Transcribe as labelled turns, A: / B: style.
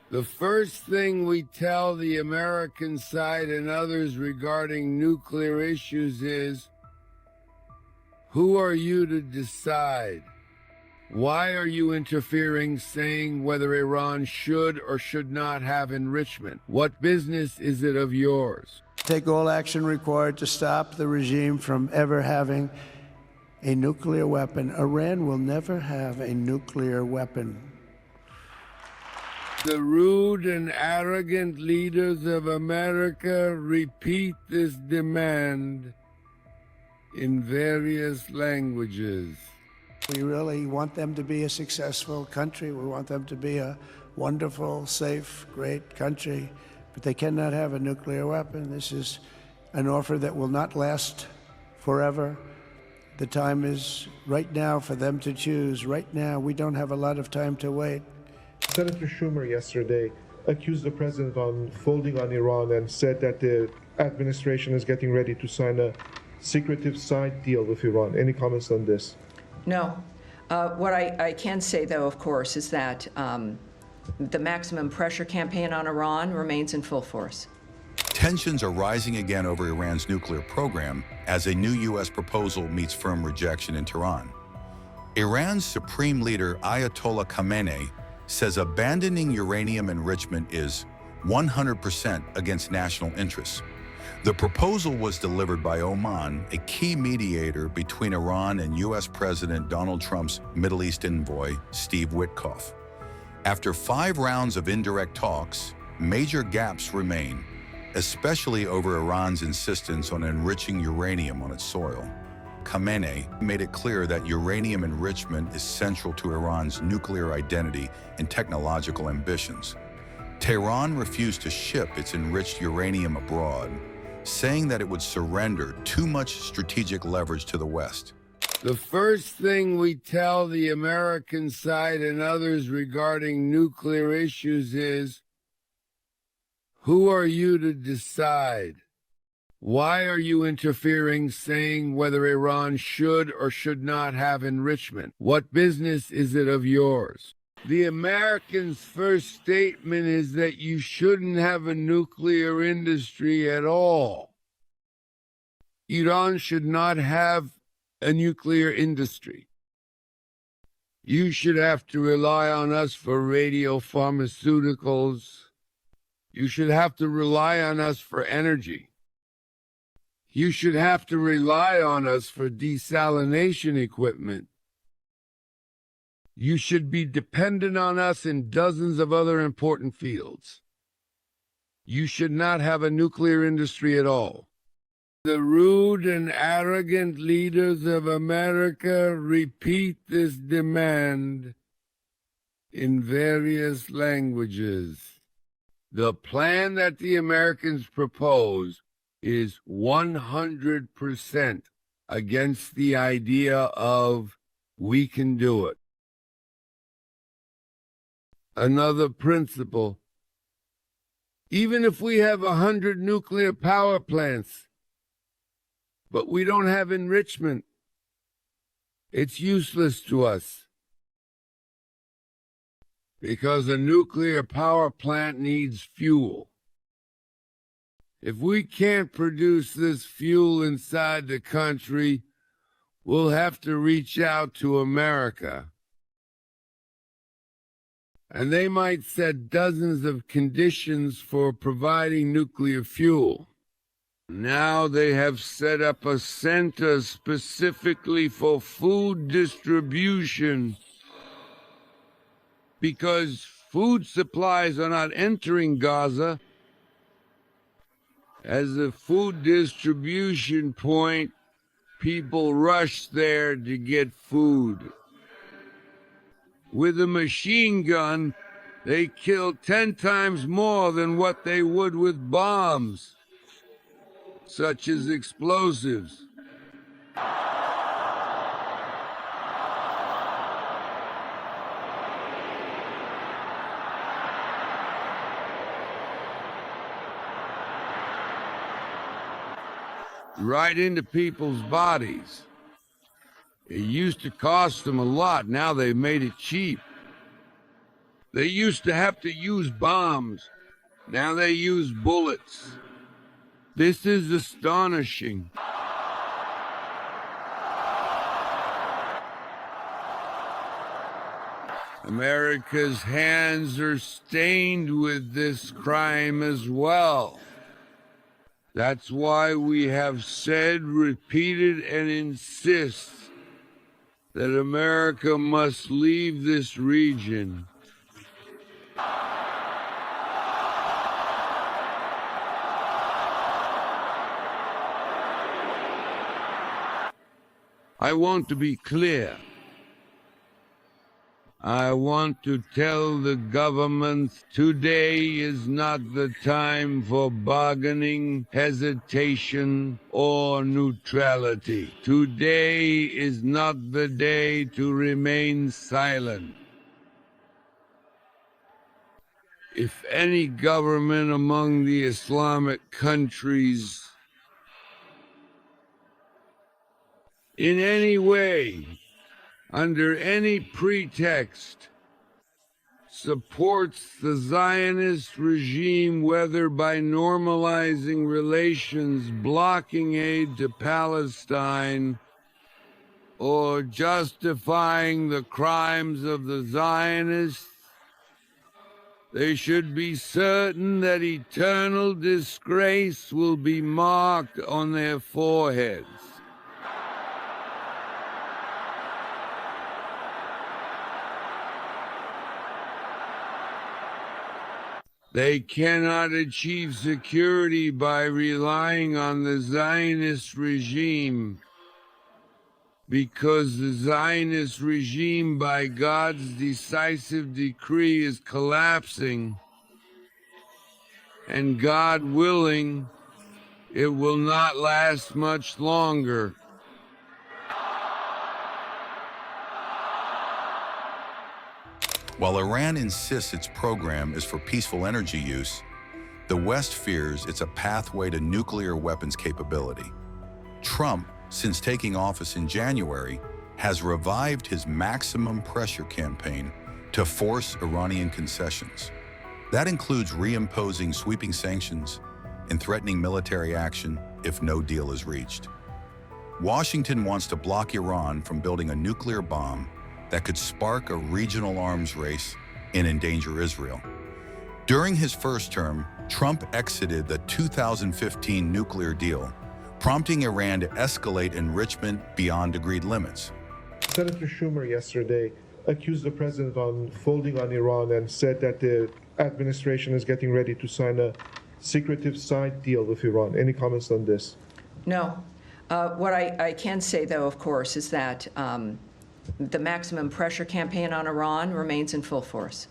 A: The first thing we tell the American side and others regarding nuclear issues is, who are you to decide? Why are you interfering, saying whether Iran should or should not have enrichment? What business is it of yours?
B: Take all action required to stop the regime from ever having a nuclear weapon. Iran will never have a nuclear weapon.
A: The rude and arrogant leaders of America repeat this demand in various languages.
B: We really want them to be a successful country. We want them to be a wonderful, safe, great country, but they cannot have a nuclear weapon. This is an offer that will not last forever. The time is right now for them to choose. Right now, we don't have a lot of time to wait.
C: Senator Schumer yesterday accused the president of folding on Iran and said that the administration is getting ready to sign a secretive side deal with Iran. Any comments on this?
D: No. What I can say, though, of course, is that the maximum pressure campaign on Iran remains in full force.
E: Tensions are rising again over Iran's nuclear program as a new U.S. proposal meets firm rejection in Tehran. Iran's supreme leader, Ayatollah Khamenei, says abandoning uranium enrichment is 100% against national interests. The proposal was delivered by Oman, a key mediator between Iran and U.S. President Donald Trump's Middle East envoy, Steve Witkoff. After 5 rounds of indirect talks, major gaps remain, especially over Iran's insistence on enriching uranium on its soil. Khamenei made it clear that uranium enrichment is central to Iran's nuclear identity and technological ambitions. Tehran refused to ship its enriched uranium abroad, saying that it would surrender too much strategic leverage to the West.
A: The first thing we tell the American side and others regarding nuclear issues is, who are you to decide? Why are you interfering, saying whether Iran should or should not have enrichment? What business is it of yours? The Americans' first statement is that you shouldn't have a nuclear industry at all. Iran should not have a nuclear industry. You should have to rely on us for radiopharmaceuticals. You should have to rely on us for energy. You should have to rely on us for desalination equipment. You should be dependent on us in dozens of other important fields. You should not have a nuclear industry at all. The rude and arrogant leaders of America repeat this demand in various languages. The plan that the Americans propose is 100% against the idea of we can do it. Another principle: even if we have 100 nuclear power plants, but we don't have enrichment, it's useless to us. Because a nuclear power plant needs fuel. If we can't produce this fuel inside the country, we'll have to reach out to America. And they might set dozens of conditions for providing nuclear fuel. Now they have set up a center specifically for food distribution, because food supplies are not entering Gaza. As a food distribution point, people rush there to get food. With a machine gun, they kill 10 times more than what they would with bombs, such as explosives. Right into people's bodies. It used to cost them a lot, now they've made it cheap. They used to have to use bombs. Now they use bullets. This is astonishing. America's hands are stained with this crime as well. That's why we have said, repeated, and insist that America must leave this region. I want to be clear. I want to tell the government today is not the time for bargaining, hesitation, or neutrality. Today is not the day to remain silent. If any government among the Islamic countries in any way, under any pretext, supports the Zionist regime, whether by normalizing relations, blocking aid to Palestine, or justifying the crimes of the Zionists, they should be certain that eternal disgrace will be marked on their foreheads. They cannot achieve security by relying on the Zionist regime, because the Zionist regime, by God's decisive decree, is collapsing, and God willing, it will not last much longer.
E: While Iran insists its program is for peaceful energy use, the West fears it's a pathway to nuclear weapons capability. Trump, since taking office in January, has revived his maximum pressure campaign to force Iranian concessions. That includes reimposing sweeping sanctions and threatening military action if no deal is reached. Washington wants to block Iran from building a nuclear bomb that could spark a regional arms race and endanger Israel. During his first term, Trump exited the 2015 nuclear deal, prompting Iran to escalate enrichment beyond agreed limits.
C: Senator Schumer yesterday accused the president of folding on Iran and said that the administration is getting ready to sign a secretive side deal with Iran. Any comments on this?
D: No. What I can say, though, of course, is that the maximum pressure campaign on Iran remains in full force.